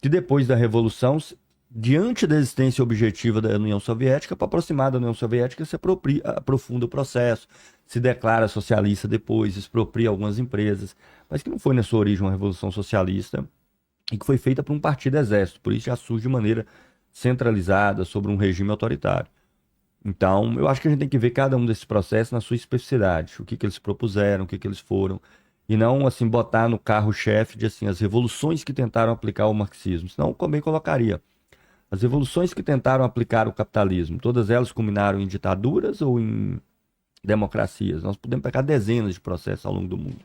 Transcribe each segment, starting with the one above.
que depois da Revolução, diante da existência objetiva da União Soviética, para aproximar da União Soviética, se aprofunda o processo, se declara socialista depois, expropria algumas empresas, mas que não foi na sua origem uma revolução socialista e que foi feita por um partido exército, por isso já surge de maneira centralizada sobre um regime autoritário. Então, eu acho que a gente tem que ver cada um desses processos na sua especificidade, o que eles propuseram, o que eles foram, e não, assim, botar no carro-chefe de, assim, as revoluções que tentaram aplicar o marxismo. Senão, eu também colocaria. As revoluções que tentaram aplicar o capitalismo, todas elas culminaram em ditaduras ou em democracias? Nós podemos pegar dezenas de processos ao longo do mundo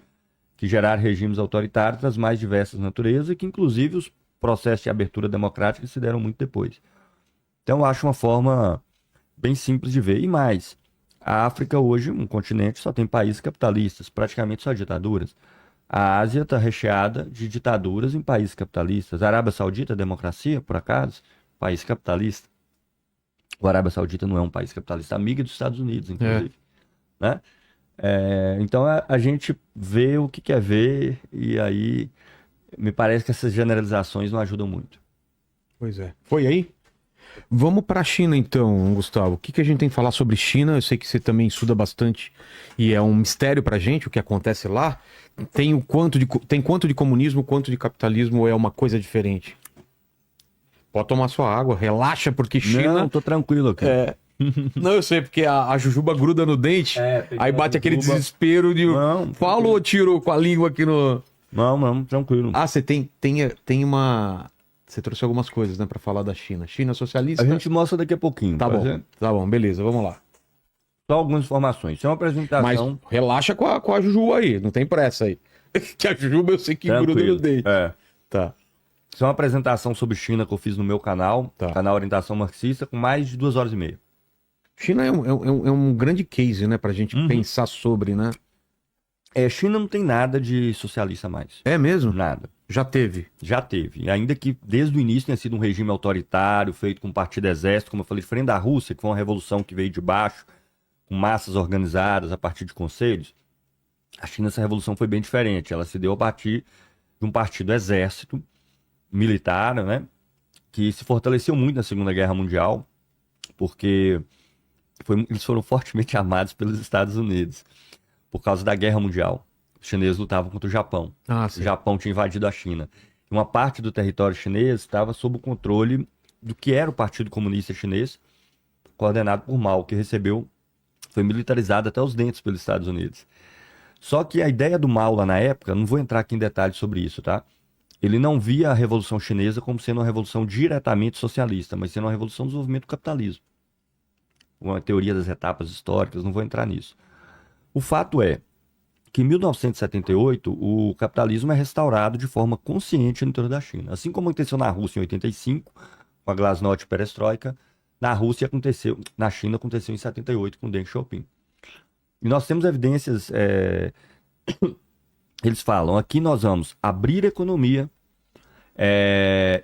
que geraram regimes autoritários das mais diversas naturezas e que, inclusive, os processos de abertura democrática se deram muito depois. Então, eu acho uma forma bem simples de ver. E mais, a África hoje, um continente, só tem países capitalistas, praticamente só ditaduras. A Ásia está recheada de ditaduras em países capitalistas. A Arábia Saudita, democracia, por acaso? País capitalista. A Arábia Saudita não é um país capitalista, amiga dos Estados Unidos, inclusive. Né? Então a gente vê o que quer ver e aí me parece que essas generalizações não ajudam muito. Pois é. Foi aí? Vamos para a China então, Gustavo. O que que a gente tem que falar sobre China? Eu sei que você também estuda bastante e é um mistério pra gente o que acontece lá. Tem quanto de comunismo, quanto de capitalismo, ou é uma coisa diferente? Pode tomar sua água, relaxa, porque China... Não, tô tranquilo aqui. Não, eu sei, porque a jujuba gruda no dente, aí bate aquele desespero de... Não, Fala ou tiro com a língua aqui no... Não, tranquilo. Ah, você tem uma... Você trouxe algumas coisas, né, pra falar da China. China socialista... A gente mostra daqui a pouquinho. Tá bom, tá bom, beleza, vamos lá. Só algumas informações. Isso é uma apresentação... Mas relaxa com a jujuba aí, não tem pressa aí. Que a jujuba eu sei que gruda no dente. Tá. Isso é uma apresentação sobre China que eu fiz no meu canal, canal Orientação Marxista, com mais de 2 horas e meia. China é um grande case, né, pra gente pensar sobre, né? China não tem nada de socialista mais. É mesmo? Nada. Já teve. Já teve. E ainda que desde o início tenha sido um regime autoritário, feito com um partido exército, como eu falei, diferente da Rússia, que foi uma revolução que veio de baixo, com massas organizadas a partir de conselhos. A China, essa revolução foi bem diferente. Ela se deu a partir de um partido exército, militar, né, que se fortaleceu muito na Segunda Guerra Mundial, porque eles foram fortemente amados pelos Estados Unidos, por causa da Guerra Mundial. Os chineses lutavam contra o Japão. O Japão tinha invadido a China. E uma parte do território chinês estava sob o controle do que era o Partido Comunista Chinês, coordenado por Mao, que foi militarizado até os dentes pelos Estados Unidos. Só que a ideia do Mao lá na época, não vou entrar aqui em detalhes sobre isso, tá? Ele não via a Revolução Chinesa como sendo uma revolução diretamente socialista, mas sendo uma revolução do desenvolvimento do capitalismo. Uma teoria das etapas históricas, não vou entrar nisso. O fato é que em 1978 o capitalismo é restaurado de forma consciente no interior da China. Assim como aconteceu na Rússia em 85, com a Glasnost e Perestroika, na China aconteceu em 78 com Deng Xiaoping. E nós temos evidências... Eles falam, aqui nós vamos abrir a economia,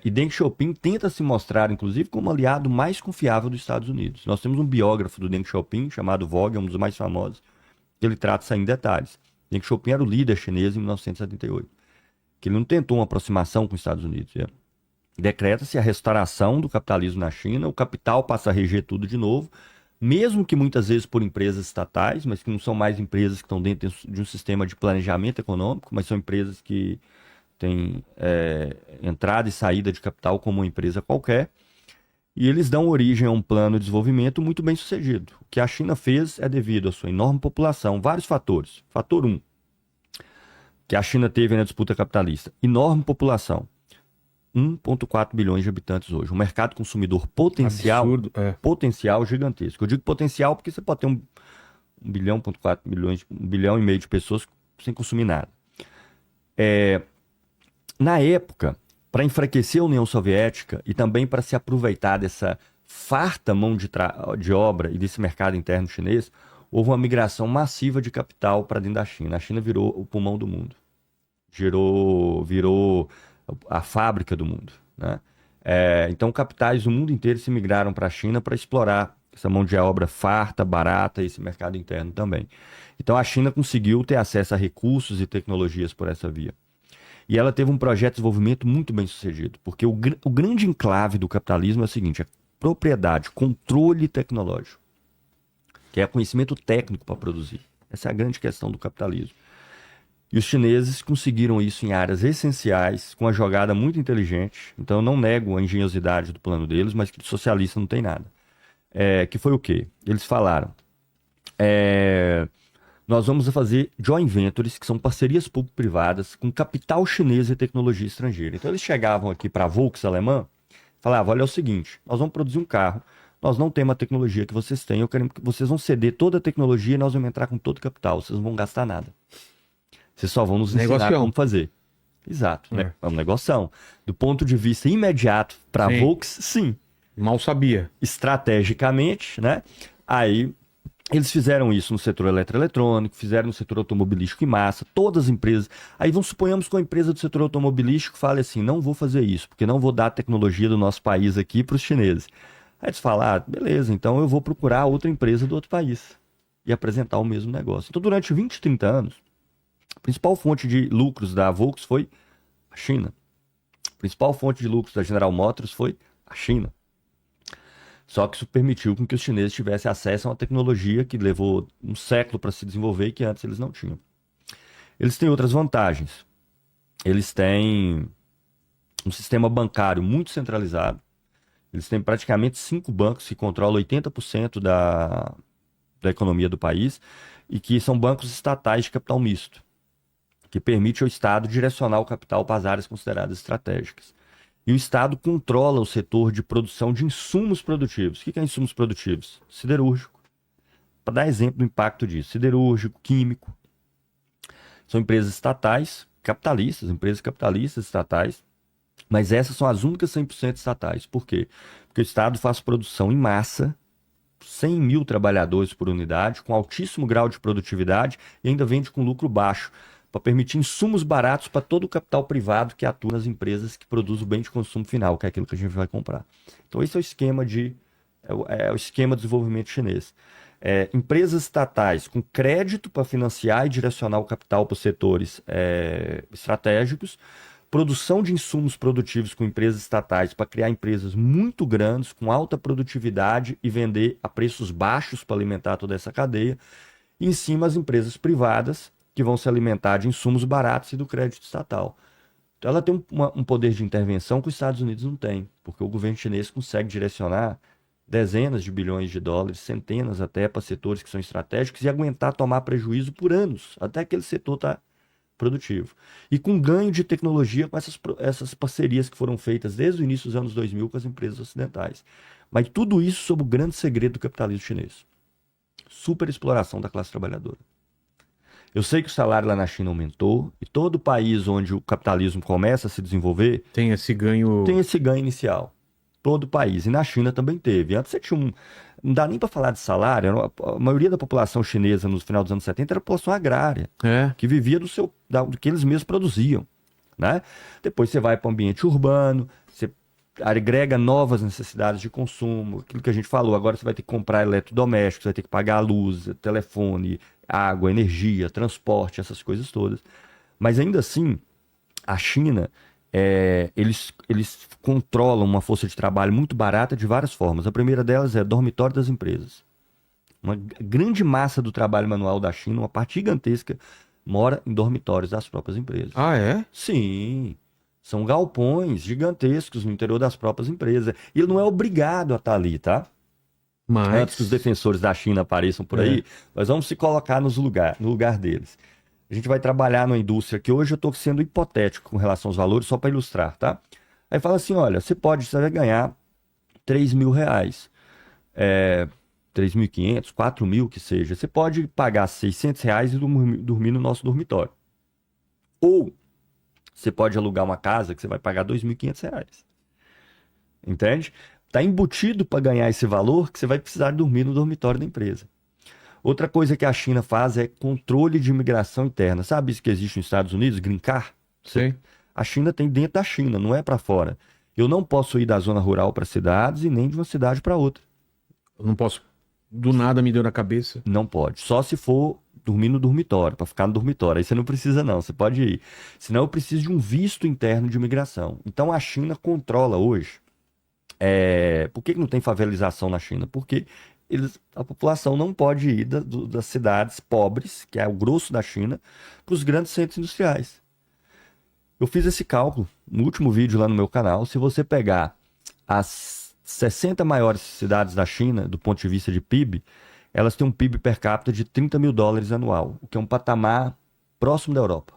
e Deng Xiaoping tenta se mostrar, inclusive, como aliado mais confiável dos Estados Unidos. Nós temos um biógrafo do Deng Xiaoping, chamado Vogue, um dos mais famosos, que ele trata isso aí em detalhes. Deng Xiaoping era o líder chinês em 1978, que ele não tentou uma aproximação com os Estados Unidos. Decreta-se a restauração do capitalismo na China, o capital passa a reger tudo de novo, mesmo que muitas vezes por empresas estatais, mas que não são mais empresas que estão dentro de um sistema de planejamento econômico, mas são empresas que têm entrada e saída de capital como uma empresa qualquer, e eles dão origem a um plano de desenvolvimento muito bem sucedido. O que a China fez é devido à sua enorme população, vários fatores. Fator 1, que a China teve na disputa capitalista, enorme população. 1,4 bilhões de habitantes hoje. Um mercado consumidor potencial, absurdo, potencial gigantesco. Eu digo potencial porque você pode ter 1 bilhão, 1,4 bilhões, 1,5 bilhão de pessoas sem consumir nada. Na época, para enfraquecer a União Soviética e também para se aproveitar dessa farta mão de obra e desse mercado interno chinês, houve uma migração massiva de capital para dentro da China. A China virou o pulmão do mundo. Virou a fábrica do mundo, né? Então, capitais do mundo inteiro se migraram para a China para explorar essa mão de obra farta, barata e esse mercado interno também. Então, a China conseguiu ter acesso a recursos e tecnologias por essa via. E ela teve um projeto de desenvolvimento muito bem sucedido, porque o grande enclave do capitalismo é o seguinte, é propriedade, controle tecnológico, que é conhecimento técnico para produzir. Essa é a grande questão do capitalismo. E os chineses conseguiram isso em áreas essenciais, com uma jogada muito inteligente. Então eu não nego a engenhosidade do plano deles, mas que de socialista não tem nada. Que foi o quê? Eles falaram, nós vamos fazer joint ventures, que são parcerias público-privadas, com capital chinês e tecnologia estrangeira. Então eles chegavam aqui para a Volks alemã, falavam, olha, é o seguinte, nós vamos produzir um carro, nós não temos a tecnologia que vocês têm, eu quero que vocês vão ceder toda a tecnologia e nós vamos entrar com todo o capital, vocês não vão gastar nada. Vocês só vão nos ensinar como fazer. Exato, né? É um negoção. Do ponto de vista imediato para a Volks, sim. Mal sabia. Estrategicamente, né? Aí eles fizeram isso no setor eletroeletrônico, fizeram no setor automobilístico em massa, todas as empresas. Aí suponhamos que uma empresa do setor automobilístico fale assim, não vou fazer isso, porque não vou dar a tecnologia do nosso país aqui para os chineses. Aí eles falam, beleza, então eu vou procurar outra empresa do outro país e apresentar o mesmo negócio. Então durante 20, 30 anos, a principal fonte de lucros da Volks foi a China. A principal fonte de lucros da General Motors foi a China. Só que isso permitiu com que os chineses tivessem acesso a uma tecnologia que levou um século para se desenvolver e que antes eles não tinham. Eles têm outras vantagens. Eles têm um sistema bancário muito centralizado. Eles têm praticamente 5 bancos que controlam 80% da economia do país e que são bancos estatais de capital misto, que permite ao Estado direcionar o capital para as áreas consideradas estratégicas. E o Estado controla o setor de produção de insumos produtivos. O que é insumos produtivos? Siderúrgico. Para dar exemplo do impacto disso. Siderúrgico, químico. São empresas estatais, capitalistas, empresas capitalistas estatais. Mas essas são as únicas 100% estatais. Por quê? Porque o Estado faz produção em massa, 100 mil trabalhadores por unidade, com altíssimo grau de produtividade e ainda vende com lucro baixo, para permitir insumos baratos para todo o capital privado que atua nas empresas que produzem o bem de consumo final, que é aquilo que a gente vai comprar. Então esse é o esquema de desenvolvimento chinês. Empresas estatais com crédito para financiar e direcionar o capital para os setores estratégicos, produção de insumos produtivos com empresas estatais para criar empresas muito grandes, com alta produtividade e vender a preços baixos para alimentar toda essa cadeia, e em cima as empresas privadas, que vão se alimentar de insumos baratos e do crédito estatal. Então ela tem um poder de intervenção que os Estados Unidos não têm, porque o governo chinês consegue direcionar dezenas de bilhões de dólares, centenas até, para setores que são estratégicos e aguentar tomar prejuízo por anos, até aquele setor está produtivo. E com ganho de tecnologia com essas parcerias que foram feitas desde o início dos anos 2000 com as empresas ocidentais. Mas tudo isso sob o grande segredo do capitalismo chinês. Superexploração da classe trabalhadora. Eu sei que o salário lá na China aumentou e todo país onde o capitalismo começa a se desenvolver tem esse ganho inicial. Todo país. E na China também teve. Antes você tinha não dá nem para falar de salário. A maioria da população chinesa no final dos anos 70 era população agrária, que vivia do que eles mesmos produziam, né? Depois você vai para o ambiente urbano, você agrega novas necessidades de consumo, aquilo que a gente falou. Agora você vai ter que comprar eletrodomésticos, vai ter que pagar a luz, telefone, água, energia, transporte, essas coisas todas. Mas ainda assim, a China, eles controlam uma força de trabalho muito barata de várias formas. A primeira delas é dormitório das empresas. Uma grande massa do trabalho manual da China, uma parte gigantesca, mora em dormitórios das próprias empresas. Ah, é? Sim. São galpões gigantescos no interior das próprias empresas. E ele não é obrigado a estar ali, tá? Mas... Antes que os defensores da China apareçam por aí, nós vamos se colocar no lugar deles. A gente vai trabalhar numa indústria que hoje eu estou sendo hipotético com relação aos valores, só para ilustrar, tá? Aí fala assim, olha, você vai ganhar R$3.000, 3.500, 4.000 que seja. Você pode pagar R$600 e dormir no nosso dormitório. Ou você pode alugar uma casa que você vai pagar R$2.500. Entende? Está embutido para ganhar esse valor que você vai precisar dormir no dormitório da empresa. Outra coisa que a China faz é controle de imigração interna. Sabe isso que existe nos Estados Unidos? Green Card? Sim. A China tem dentro da China, não é para fora. Eu não posso ir da zona rural para cidades e nem de uma cidade para outra. Eu não posso, do nada me deu na cabeça. Não pode. Só se for dormir no dormitório, para ficar no dormitório. Aí você não precisa não, você pode ir. Senão eu preciso de um visto interno de imigração. Então a China controla hoje. Por que não tem favelização na China? Porque a população não pode ir das cidades pobres, que é o grosso da China, para os grandes centros industriais. Eu fiz esse cálculo no último vídeo lá no meu canal. Se você pegar as 60 maiores cidades da China, do ponto de vista de PIB, elas têm um PIB per capita de 30 mil dólares anual, o que é um patamar próximo da Europa.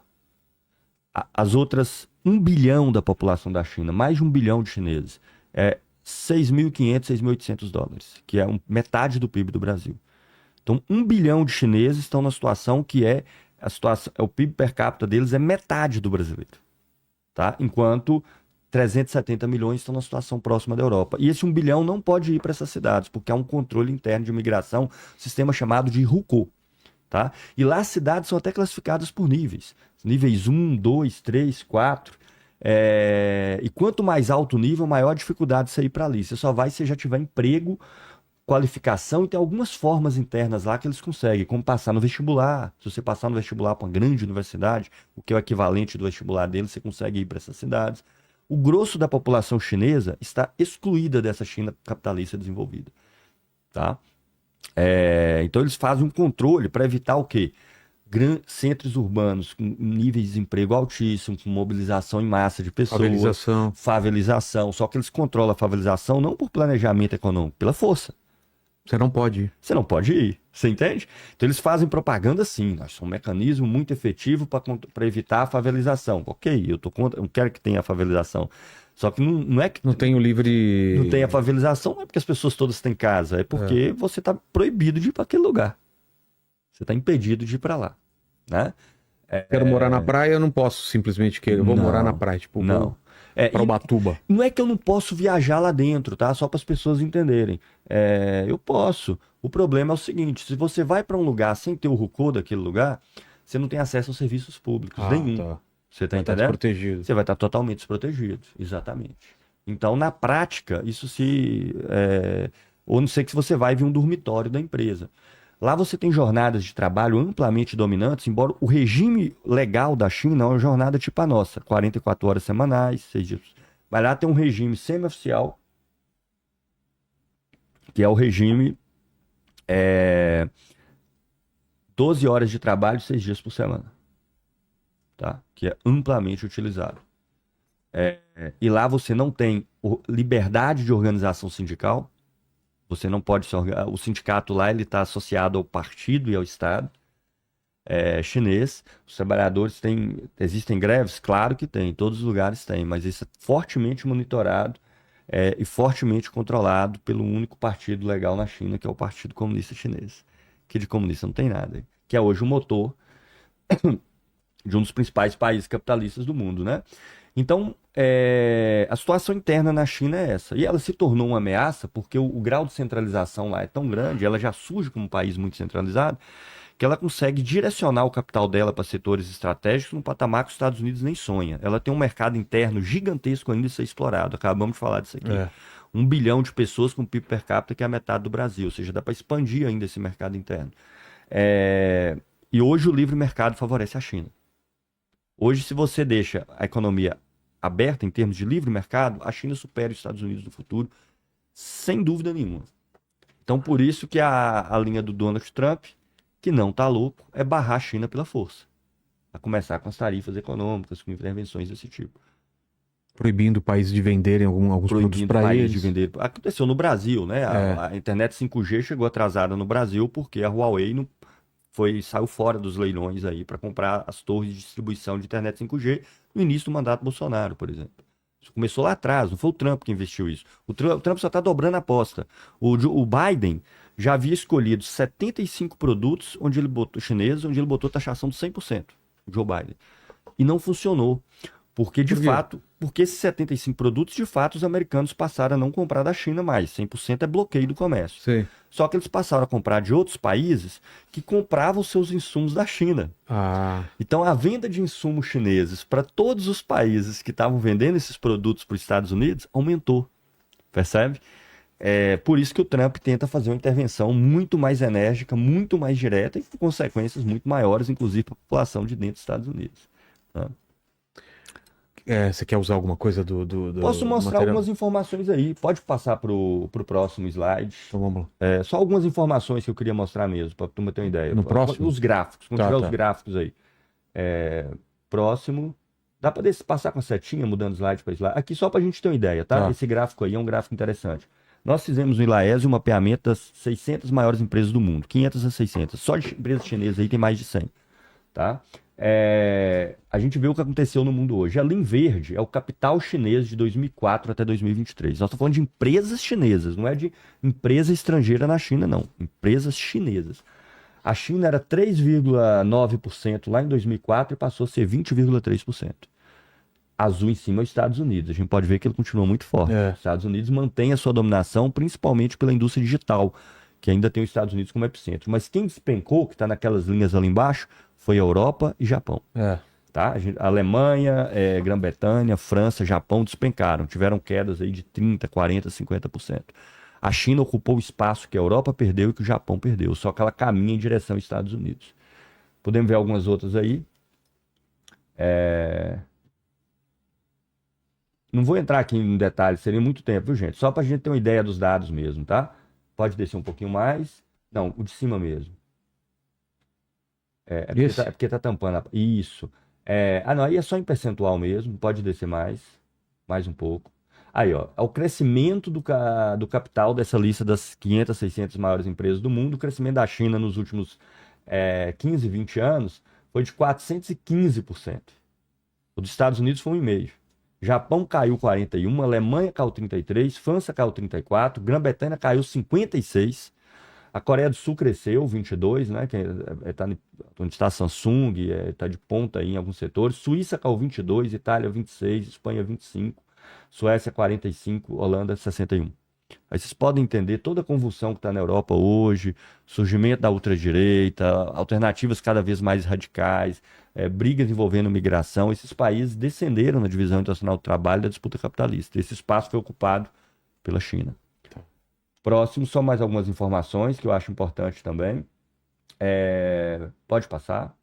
As outras 1 bilhão da população da China, mais de 1 bilhão de chineses, 6.500, 6.800 dólares, que é metade do PIB do Brasil. Então, 1 bilhão de chineses estão na situação que o PIB per capita deles é metade do brasileiro. Tá? Enquanto 370 milhões estão na situação próxima da Europa. E esse 1 bilhão não pode ir para essas cidades, porque há um controle interno de imigração, sistema chamado de RUCO. Tá? E lá as cidades são até classificadas por níveis. Níveis 1, 2, 3, 4. E quanto mais alto o nível, maior a dificuldade de você ir para ali. Você só vai se já tiver emprego, qualificação, e tem algumas formas internas lá que eles conseguem, como passar no vestibular. Se você passar no vestibular para uma grande universidade, o que é o equivalente do vestibular deles, você consegue ir para essas cidades. O grosso da população chinesa está excluída dessa China capitalista desenvolvida. Tá? Então eles fazem um controle para evitar o quê? Centros urbanos com níveis de desemprego altíssimos, com mobilização em massa de pessoas, favelização. Só que eles controlam a favelização não por planejamento econômico, pela força. Você não pode ir. Você não pode ir, você entende? Então eles fazem propaganda assim, nós somos um mecanismo muito efetivo para evitar a favelização. Ok, eu tô contra, eu não quero que tenha a favelização. Só que não é que... Não tem o livre... Não tem a favelização, não é porque as pessoas todas têm casa, é porque você está proibido de ir para aquele lugar. Você está impedido de ir para lá, né? Quero morar na praia, eu não posso simplesmente querer. Eu vou morar na praia, tipo, não. Para Ubatuba. Não é que eu não posso viajar lá dentro, tá? Só para as pessoas entenderem. Eu posso. O problema é o seguinte: se você vai para um lugar sem ter o RUCO daquele lugar, você não tem acesso aos serviços públicos nenhum. Tá. Você está entendendo? Desprotegido. Você vai estar totalmente desprotegido, exatamente. Então, na prática, isso ou não sei que se você vai vir um dormitório da empresa. Lá você tem jornadas de trabalho amplamente dominantes, embora o regime legal da China é uma jornada tipo a nossa, 44 horas semanais, 6 dias. Mas lá tem um regime semi-oficial, que é o regime 12 horas de trabalho, 6 dias por semana. Tá? Que é amplamente utilizado. E lá você não tem liberdade de organização sindical. Você não pode se organizar. O sindicato lá está associado ao partido e ao Estado chinês. Os trabalhadores existem greves? Claro que tem, em todos os lugares tem, mas isso é fortemente monitorado e fortemente controlado pelo único partido legal na China, que é o Partido Comunista Chinês. Que de comunista não tem nada. Que é hoje o motor de um dos principais países capitalistas do mundo, né? Então, a situação interna na China é essa. E ela se tornou uma ameaça porque o grau de centralização lá é tão grande, ela já surge como um país muito centralizado, que ela consegue direcionar o capital dela para setores estratégicos num patamar que os Estados Unidos nem sonha. Ela tem um mercado interno gigantesco ainda a ser explorado. Acabamos de falar disso aqui. 1 bilhão de pessoas com PIB per capita, que é a metade do Brasil. Ou seja, dá para expandir ainda esse mercado interno. E hoje o livre mercado favorece a China. Hoje, se você deixa a economia aberta em termos de livre mercado, a China supera os Estados Unidos no futuro, sem dúvida nenhuma. Então, por isso que a linha do Donald Trump, que não está louco, é barrar a China pela força. A começar com as tarifas econômicas, com intervenções desse tipo. Proibindo países de venderem alguns produtos para eles. De vender. Aconteceu no Brasil, né? A internet 5G chegou atrasada no Brasil porque a Huawei saiu fora dos leilões aí para comprar as torres de distribuição de internet 5G no início do mandato Bolsonaro, por exemplo. Isso começou lá atrás, não foi o Trump que investiu isso. O Trump só está dobrando a aposta. O Biden já havia escolhido 75 produtos chineses, onde ele botou taxação de 100%, o Joe Biden. E não funcionou. Porque, porque esses 75 produtos, de fato, os americanos passaram a não comprar da China mais. 100% é bloqueio do comércio. Sim. Só que eles passaram a comprar de outros países que compravam seus insumos da China. Então, a venda de insumos chineses para todos os países que estavam vendendo esses produtos para os Estados Unidos aumentou. Percebe? É por isso que o Trump tenta fazer uma intervenção muito mais enérgica, muito mais direta e com consequências muito maiores, inclusive para a população de dentro dos Estados Unidos. Tá? Você quer usar alguma coisa Posso do mostrar material? algumas informações aí. Pode passar para o próximo slide. Então vamos lá. Só algumas informações que eu queria mostrar mesmo, para a turma ter uma ideia. No próximo? Os gráficos, quando Tá, tiver tá. os gráficos aí. Próximo. Dá para passar com a setinha, mudando slide para slide. Aqui só para a gente ter uma ideia, tá? Tá. Esse gráfico aí é um gráfico interessante. Nós fizemos no Ilaese um mapeamento das 600 maiores empresas do mundo. 500 a 600. Só de empresas chinesas aí tem mais de 100. Tá? A gente vê o que aconteceu no mundo hoje. A linha verde é o capital chinês de 2004 até 2023. Nós estamos falando de empresas chinesas, não é de empresa estrangeira na China, não. Empresas chinesas. A China era 3,9% lá em 2004 e passou a ser 20,3%. Azul em cima é os Estados Unidos. A gente pode ver que ele continua muito forte. Os Estados Unidos mantém a sua dominação, principalmente pela indústria digital, que ainda tem os Estados Unidos como epicentro. Mas quem despencou, que está naquelas linhas ali embaixo, foi a Europa e Japão. Tá? A Alemanha, Grã-Bretanha, França, Japão despencaram. Tiveram quedas aí de 30%, 40%, 50%. A China ocupou o espaço que a Europa perdeu e que o Japão perdeu. Só que ela caminha em direção aos Estados Unidos. Podemos ver algumas outras aí. Não vou entrar aqui em detalhes, seria muito tempo, viu, gente? Só para a gente ter uma ideia dos dados mesmo, tá? Pode descer um pouquinho mais. Não, o de cima mesmo. Porque tá tampando. Isso. Não, aí é só em percentual mesmo. Pode descer mais. Mais um pouco. Aí, ó. É o crescimento do capital dessa lista das 500, 600 maiores empresas do mundo. O crescimento da China nos últimos 15, 20 anos foi de 415%. O dos Estados Unidos foi 1,5%. Japão caiu 41%, Alemanha caiu 33%, França caiu 34%, Grã-Bretanha caiu 56%. A Coreia do Sul cresceu 22%, né? Onde está a Samsung, está de ponta aí em alguns setores. Suíça caiu 22%, Itália 26%, Espanha 25%, Suécia 45%, Holanda 61%. Aí vocês podem entender toda a convulsão que está na Europa hoje, surgimento da ultradireita, alternativas cada vez mais radicais, brigas envolvendo migração. Esses países descenderam na divisão internacional do trabalho da disputa capitalista. Esse espaço foi ocupado pela China. Próximo, só mais algumas informações que eu acho importante também. Pode passar.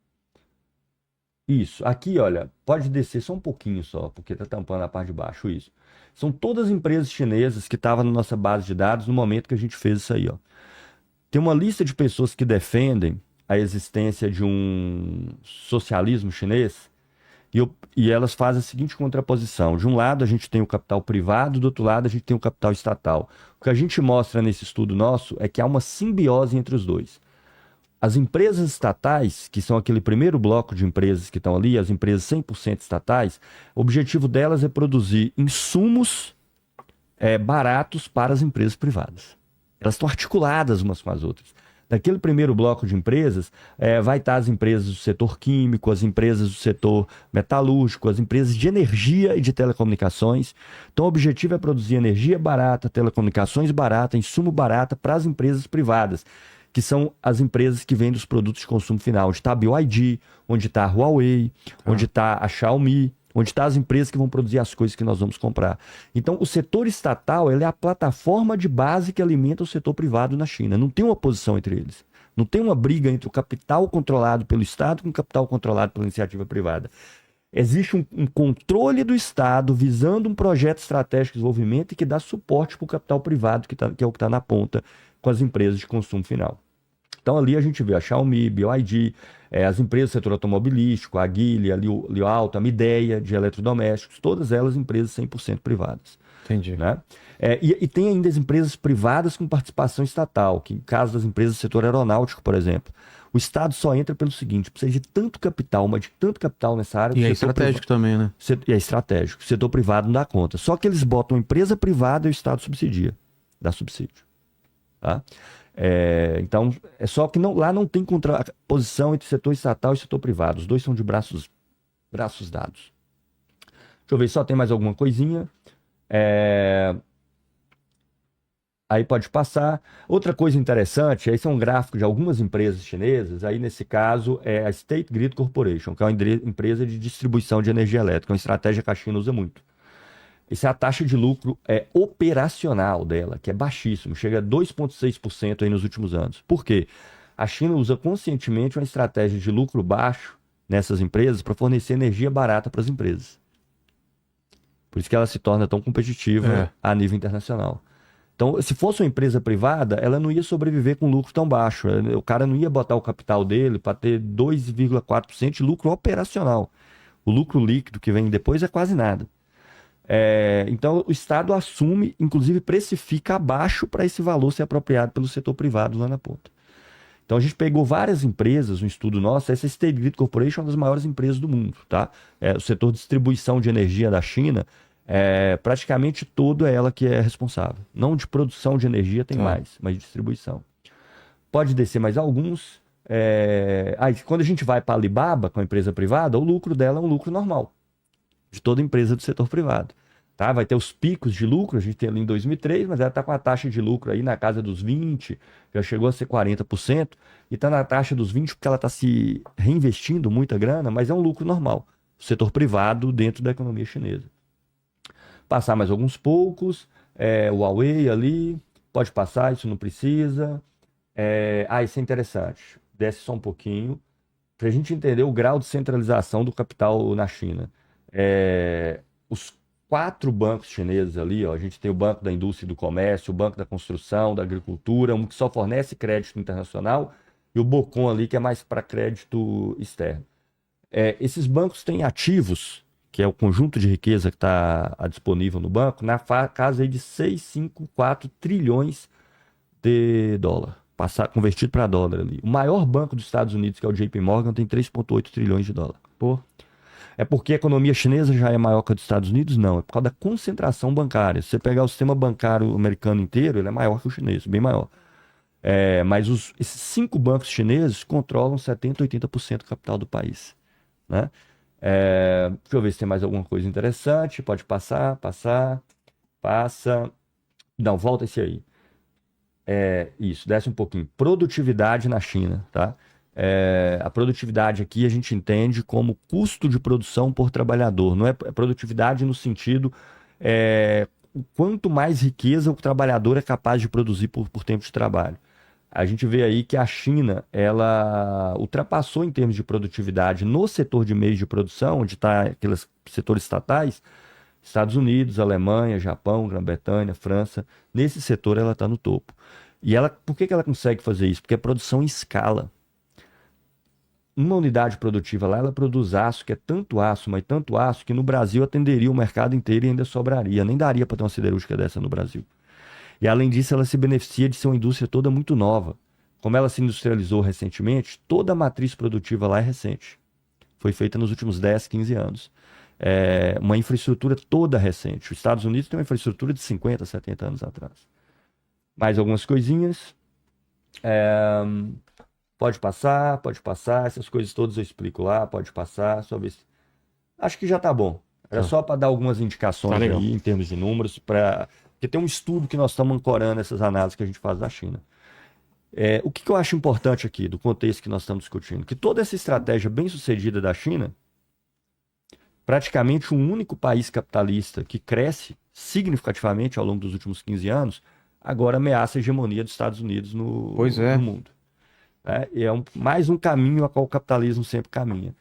Isso. Aqui, olha, pode descer só um pouquinho só, porque está tampando a parte de baixo. Isso. São todas as empresas chinesas que estavam na nossa base de dados no momento que a gente fez isso aí, ó. Tem uma lista de pessoas que defendem a existência de um socialismo chinês e elas fazem a seguinte contraposição. De um lado, a gente tem o capital privado, do outro lado, a gente tem o capital estatal. O que a gente mostra nesse estudo nosso é que há uma simbiose entre os dois. As empresas estatais, que são aquele primeiro bloco de empresas que estão ali, as empresas 100% estatais, o objetivo delas é produzir insumos baratos para as empresas privadas. Elas estão articuladas umas com as outras. Naquele primeiro bloco de empresas, vai estar as empresas do setor químico, as empresas do setor metalúrgico, as empresas de energia e de telecomunicações. Então, o objetivo é produzir energia barata, telecomunicações barata, insumo barata para as empresas privadas, que são as empresas que vendem os produtos de consumo final, onde está a BYD, onde está a Huawei, onde está a Xiaomi, onde estão as empresas que vão produzir as coisas que nós vamos comprar. Então, o setor estatal ele é a plataforma de base que alimenta o setor privado na China. Não tem uma oposição entre eles. Não tem uma briga entre o capital controlado pelo Estado com o capital controlado pela iniciativa privada. Existe um controle do Estado visando um projeto estratégico de desenvolvimento e que dá suporte para o capital privado, que é o que está na ponta com as empresas de consumo final. Então ali a gente vê a Xiaomi, BYD, as empresas do setor automobilístico, a Geely, a Li Auto, a Midea de eletrodomésticos, todas elas empresas 100% privadas. Entendi. Né? E tem ainda as empresas privadas com participação estatal, que em caso das empresas do setor aeronáutico, por exemplo, o Estado só entra pelo seguinte, precisa de tanto capital, mas de tanto capital nessa área... E é estratégico também, né? E é estratégico. O setor privado não dá conta. Só que eles botam empresa privada e o Estado subsidia. Dá subsídio. Tá? Então, é só que lá não tem contraposição entre setor estatal e setor privado. Os dois são de braços dados. Deixa eu ver, só tem mais alguma coisinha. Aí pode passar. Outra coisa interessante, esse é um gráfico de algumas empresas chinesas. Aí, nesse caso, é a State Grid Corporation, que é uma empresa de distribuição de energia elétrica, uma estratégia que a China usa muito. Essa é a taxa de lucro operacional dela, que é baixíssimo, chega a 2,6% aí nos últimos anos. Por quê? A China usa conscientemente uma estratégia de lucro baixo nessas empresas para fornecer energia barata para as empresas. Por isso que ela se torna tão competitiva a nível internacional. Então, se fosse uma empresa privada, ela não ia sobreviver com lucro tão baixo. O cara não ia botar o capital dele para ter 2,4% de lucro operacional. O lucro líquido que vem depois é quase nada. Então, o Estado assume, inclusive precifica abaixo para esse valor ser apropriado pelo setor privado lá na ponta. Então, a gente pegou várias empresas, um estudo nosso, essa State Grid Corporation é uma das maiores empresas do mundo. Tá? O setor de distribuição de energia da China, praticamente todo é ela que é responsável. Não de produção de energia tem mais, mas de distribuição. Pode descer mais alguns. Quando a gente vai para a Alibaba, com a empresa privada, o lucro dela é um lucro normal, de toda empresa do setor privado. Tá? Vai ter os picos de lucro, a gente tem ali em 2003, mas ela está com a taxa de lucro aí na casa dos 20%, já chegou a ser 40%, e está na taxa dos 20% porque ela está se reinvestindo muita grana, mas é um lucro normal, o setor privado dentro da economia chinesa. Passar mais alguns poucos, o Huawei ali, pode passar, isso não precisa. Isso é interessante, desce só um pouquinho, para a gente entender o grau de centralização do capital na China. Os 4 bancos chineses ali, ó, a gente tem o Banco da Indústria e do Comércio, o Banco da Construção, da Agricultura, um que só fornece crédito internacional, e o BOCOM ali, que é mais para crédito externo. Esses bancos têm ativos, que é o conjunto de riqueza que está disponível no banco, na casa aí de 6,54 trilhões de dólar, convertido para dólar ali. O maior banco dos Estados Unidos, que é o JP Morgan, tem 3,8 trilhões de dólar. Pô. É porque a economia chinesa já é maior que a dos Estados Unidos? Não, é por causa da concentração bancária. Se você pegar o sistema bancário americano inteiro, ele é maior que o chinês, bem maior. Mas esses 5 bancos chineses controlam 70%, 80% do capital do país. Né? Deixa eu ver se tem mais alguma coisa interessante. Pode passar. Não, volta esse aí. Isso, desce um pouquinho. Produtividade na China, tá? A produtividade aqui a gente entende como custo de produção por trabalhador. Não é produtividade no sentido o quanto mais riqueza o trabalhador é capaz de produzir por tempo de trabalho. A gente vê aí que a China ela ultrapassou em termos de produtividade no setor de meios de produção, onde está aqueles setores estatais, Estados Unidos, Alemanha, Japão, Grã-Bretanha, França. Nesse setor ela está no topo. E por que ela consegue fazer isso? Porque é produção em escala. Uma unidade produtiva lá, ela produz aço, que é tanto aço, mas tanto aço, que no Brasil atenderia o mercado inteiro e ainda sobraria. Nem daria para ter uma siderúrgica dessa no Brasil. E além disso, ela se beneficia de ser uma indústria toda muito nova. Como ela se industrializou recentemente, toda a matriz produtiva lá é recente. Foi feita nos últimos 10, 15 anos. Uma infraestrutura toda recente. Os Estados Unidos tem uma infraestrutura de 50, 70 anos atrás. Mais algumas coisinhas. Pode passar, essas coisas todas eu explico lá, pode passar, só ver se... Acho que já tá bom. Era só para dar algumas indicações aí, em termos de números, porque tem um estudo que nós estamos ancorando essas análises que a gente faz da China. O que eu acho importante aqui, do contexto que nós estamos discutindo? Que toda essa estratégia bem sucedida da China, praticamente um único país capitalista que cresce significativamente ao longo dos últimos 15 anos, agora ameaça a hegemonia dos Estados Unidos no mundo. Mais um caminho a qual o capitalismo sempre caminha.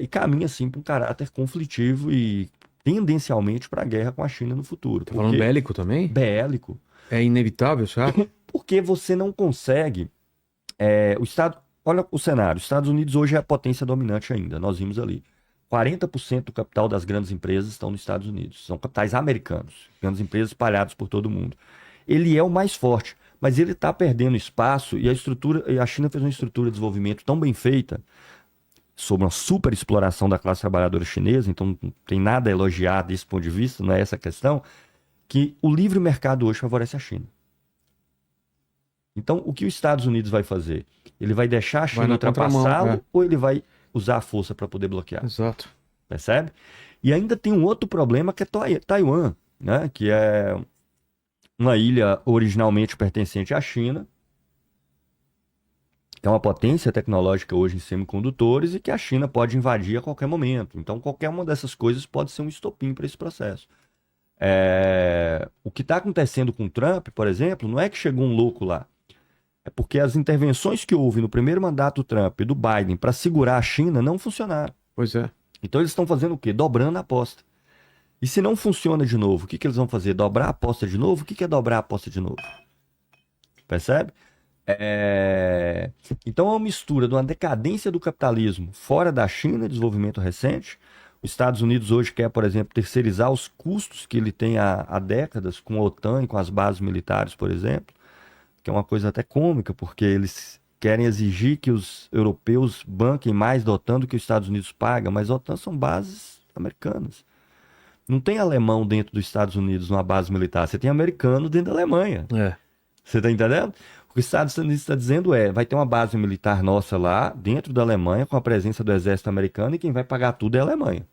E caminha, sim, para um caráter conflitivo e tendencialmente para a guerra com a China no futuro. Tá falando bélico também? Bélico. É inevitável, sabe? Porque você não consegue... Olha o cenário. Os Estados Unidos hoje é a potência dominante ainda. Nós vimos ali. 40% do capital das grandes empresas estão nos Estados Unidos. São capitais americanos. Grandes empresas espalhadas por todo mundo. Ele é o mais forte. Mas ele está perdendo espaço e a China fez uma estrutura de desenvolvimento tão bem feita sobre uma super exploração da classe trabalhadora chinesa, então não tem nada a elogiar desse ponto de vista, não é essa a questão, que o livre mercado hoje favorece a China. Então, o que os Estados Unidos vai fazer? Ele vai deixar a China ultrapassá-lo ou ele vai usar a força para poder bloquear? Exato. Percebe? E ainda tem um outro problema que é Taiwan, né? Que é uma ilha originalmente pertencente à China, que é uma potência tecnológica hoje em semicondutores e que a China pode invadir a qualquer momento. Então, qualquer uma dessas coisas pode ser um estopim para esse processo. O que está acontecendo com o Trump, por exemplo, não é que chegou um louco lá. É porque as intervenções que houve no primeiro mandato do Trump e do Biden para segurar a China não funcionaram. Pois é. Então eles estão fazendo o quê? Dobrando a aposta. E se não funciona de novo, o que eles vão fazer? Dobrar a aposta de novo? O que é dobrar a aposta de novo? Percebe? Então é uma mistura de uma decadência do capitalismo fora da China, desenvolvimento recente. Os Estados Unidos hoje quer, por exemplo, terceirizar os custos que ele tem há décadas com a OTAN e com as bases militares, por exemplo, que é uma coisa até cômica, porque eles querem exigir que os europeus banquem mais da OTAN do que os Estados Unidos pagam, mas a OTAN são bases americanas. Não tem alemão dentro dos Estados Unidos numa base militar, você tem americano dentro da Alemanha. Você tá entendendo? O que os Estados Unidos está dizendo vai ter uma base militar nossa lá, dentro da Alemanha, com a presença do exército americano, e quem vai pagar tudo é a Alemanha.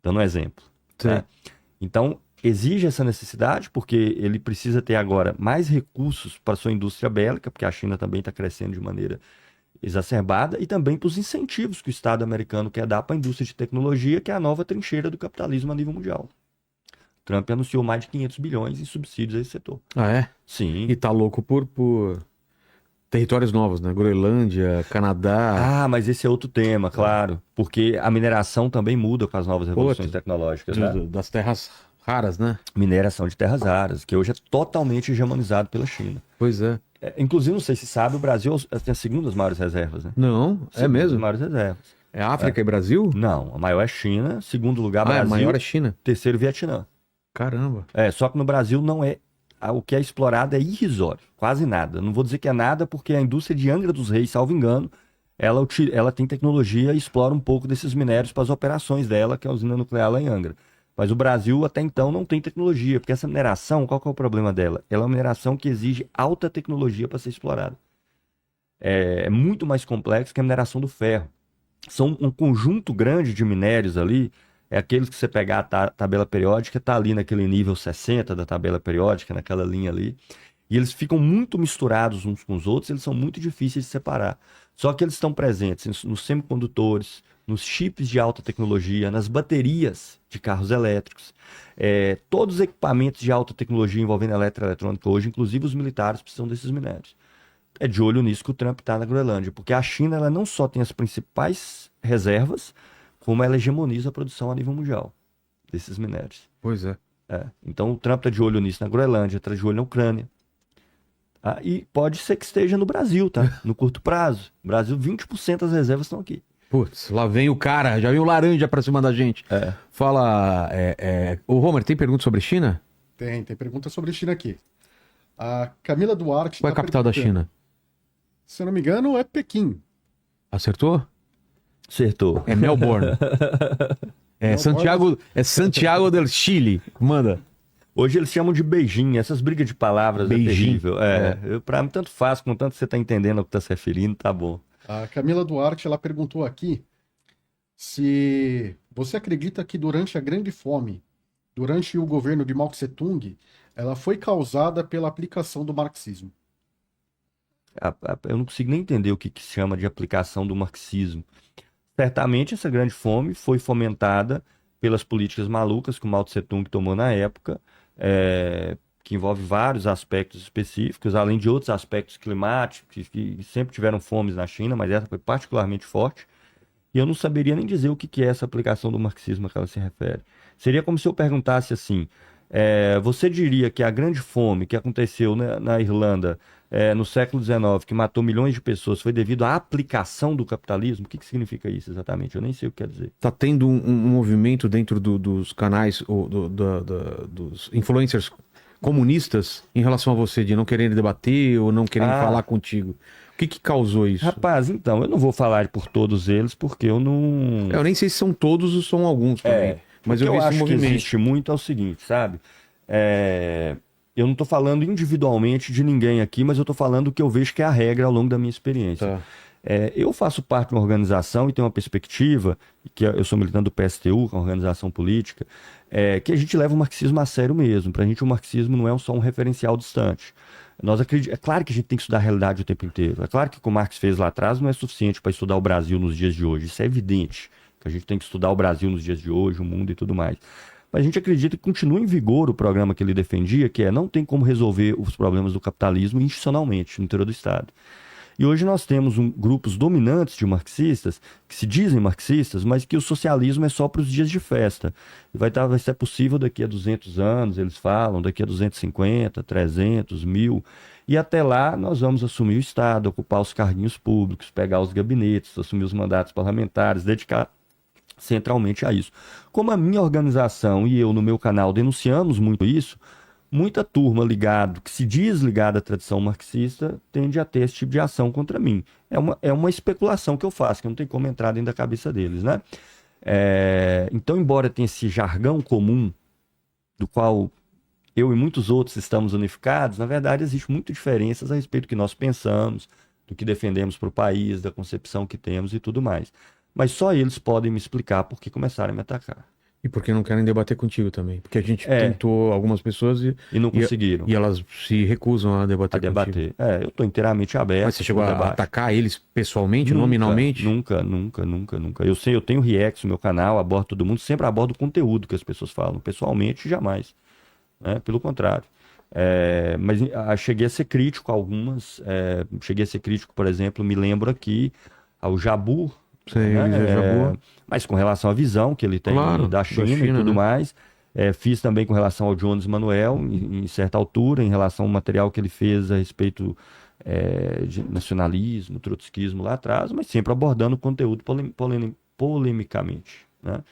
Dando um exemplo. Né? Então, exige essa necessidade, porque ele precisa ter agora mais recursos para sua indústria bélica, porque a China também está crescendo de maneira exacerbada, e também para os incentivos que o Estado americano quer dar para a indústria de tecnologia, que é a nova trincheira do capitalismo a nível mundial. Trump anunciou mais de 500 bilhões em subsídios a esse setor. Ah, é? Sim. E tá louco por territórios novos, né? Groenlândia, Canadá. Mas esse é outro tema, claro. Porque a mineração também muda com as novas revoluções tecnológicas, né? Das terras raras, né? Mineração de terras raras, que hoje é totalmente hegemonizado pela China. Pois é. Inclusive, não sei se sabe, o Brasil tem as segundas maiores reservas, né? Não, é mesmo? As maiores reservas. É África e Brasil? Não, a maior é China, segundo lugar Brasil, a maior é China? terceiro Vietnã. Caramba. Só que no Brasil não é. O que é explorado é irrisório, quase nada. Não vou dizer que é nada, porque a indústria de Angra dos Reis, salvo engano, ela tem tecnologia e explora um pouco desses minérios para as operações dela, que é a usina nuclear lá em Angra. Mas o Brasil até então não tem tecnologia, porque essa mineração, qual que é o problema dela? Ela é uma mineração que exige alta tecnologia para ser explorada. É muito mais complexo que a mineração do ferro. São um conjunto grande de minérios ali, aqueles que você pegar a tabela periódica, está ali naquele nível 60 da tabela periódica, naquela linha ali, e eles ficam muito misturados uns com os outros, eles são muito difíceis de separar. Só que eles estão presentes nos semicondutores, nos chips de alta tecnologia, nas baterias de carros elétricos, todos os equipamentos de alta tecnologia envolvendo eletroeletrônica hoje, inclusive os militares, precisam desses minérios. É de olho nisso que o Trump está na Groenlândia, porque a China ela não só tem as principais reservas, como ela hegemoniza a produção a nível mundial desses minérios. Pois é. Então o Trump está de olho nisso na Groenlândia, está de olho na Ucrânia. E pode ser que esteja no Brasil, tá? No curto prazo. No Brasil, 20% das reservas estão aqui. Putz, lá vem o cara, já veio o laranja pra cima da gente. Fala, o Homer, tem pergunta sobre China? Tem pergunta sobre China aqui. A Camila Duarte... Qual é a capital da China? Se eu não me engano, é Pequim. Acertou? Acertou. É Melbourne. Santiago del Chile. Manda. Hoje eles chamam de Beijing, essas brigas de palavras Beijing. É terrível. Pra mim tanto faz, contanto que você tá entendendo o que tá se referindo, tá bom. A Camila Duarte, ela perguntou aqui se você acredita que durante a Grande Fome, durante o governo de Mao Tse-tung, ela foi causada pela aplicação do marxismo. Eu não consigo nem entender o que se chama de aplicação do marxismo. Certamente essa grande fome foi fomentada pelas políticas malucas que o Mao Tse-tung tomou na época, que envolve vários aspectos específicos, além de outros aspectos climáticos, que sempre tiveram fomes na China, mas essa foi particularmente forte. E eu não saberia nem dizer o que é essa aplicação do marxismo a que ela se refere. Seria como se eu perguntasse assim, você diria que a grande fome que aconteceu na Irlanda no século XIX, que matou milhões de pessoas, foi devido à aplicação do capitalismo? O que significa isso exatamente? Eu nem sei o que quer dizer. Tá tendo um movimento dentro dos canais, dos influencers comunistas em relação a você, de não quererem debater ou não quererem falar contigo. O que causou isso? Rapaz, então, eu não vou falar por todos eles, porque eu não... Eu nem sei se são todos ou são alguns também. Mas eu acho que existe muito é o seguinte, sabe? Eu não estou falando individualmente de ninguém aqui, mas eu estou falando o que eu vejo que é a regra ao longo da minha experiência. Tá. Eu faço parte de uma organização e tenho uma perspectiva, que eu sou militante do PSTU, que é uma organização política, que a gente leva o marxismo a sério mesmo. Para a gente o marxismo não é só um referencial distante. É claro que a gente tem que estudar a realidade o tempo inteiro. É claro que o que o Marx fez lá atrás não é suficiente para estudar o Brasil nos dias de hoje. Isso é evidente, que a gente tem que estudar o Brasil nos dias de hoje, o mundo e tudo mais. Mas a gente acredita que continua em vigor o programa que ele defendia, que é não tem como resolver os problemas do capitalismo institucionalmente no interior do Estado. E hoje nós temos grupos dominantes de marxistas, que se dizem marxistas, mas que o socialismo é só para os dias de festa. E vai ser possível daqui a 200 anos, eles falam, daqui a 250, 300, 1000. E até lá nós vamos assumir o Estado, ocupar os carguinhos públicos, pegar os gabinetes, assumir os mandatos parlamentares, dedicar centralmente a isso. Como a minha organização e eu no meu canal denunciamos muito isso, muita turma que se diz ligada à tradição marxista tende a ter esse tipo de ação contra mim. É uma especulação que eu faço, que não tem como entrar dentro da cabeça deles, né? Então, embora tenha esse jargão comum, do qual eu e muitos outros estamos unificados, na verdade existem muitas diferenças a respeito do que nós pensamos, do que defendemos para o país, da concepção que temos e tudo mais. Mas só eles podem me explicar por que começaram a me atacar. E porque não querem debater contigo também. Porque a gente tentou algumas pessoas e não conseguiram. E elas se recusam a debater contigo. contigo. Eu estou inteiramente aberto. Mas você chegou a atacar eles pessoalmente, nominalmente? Nunca. Eu tenho React no meu canal, abordo todo mundo, sempre abordo o conteúdo que as pessoas falam. Pessoalmente, jamais. Pelo contrário. Mas cheguei a ser crítico a algumas. Cheguei a ser crítico, por exemplo, me lembro aqui ao Jabu. Mas com relação à visão que ele tem da China e tudo mais. Fiz também com relação ao Jones Manuel, em certa altura, em relação ao material que ele fez a respeito de nacionalismo, trotskismo lá atrás, mas sempre abordando o conteúdo polemicamente, né?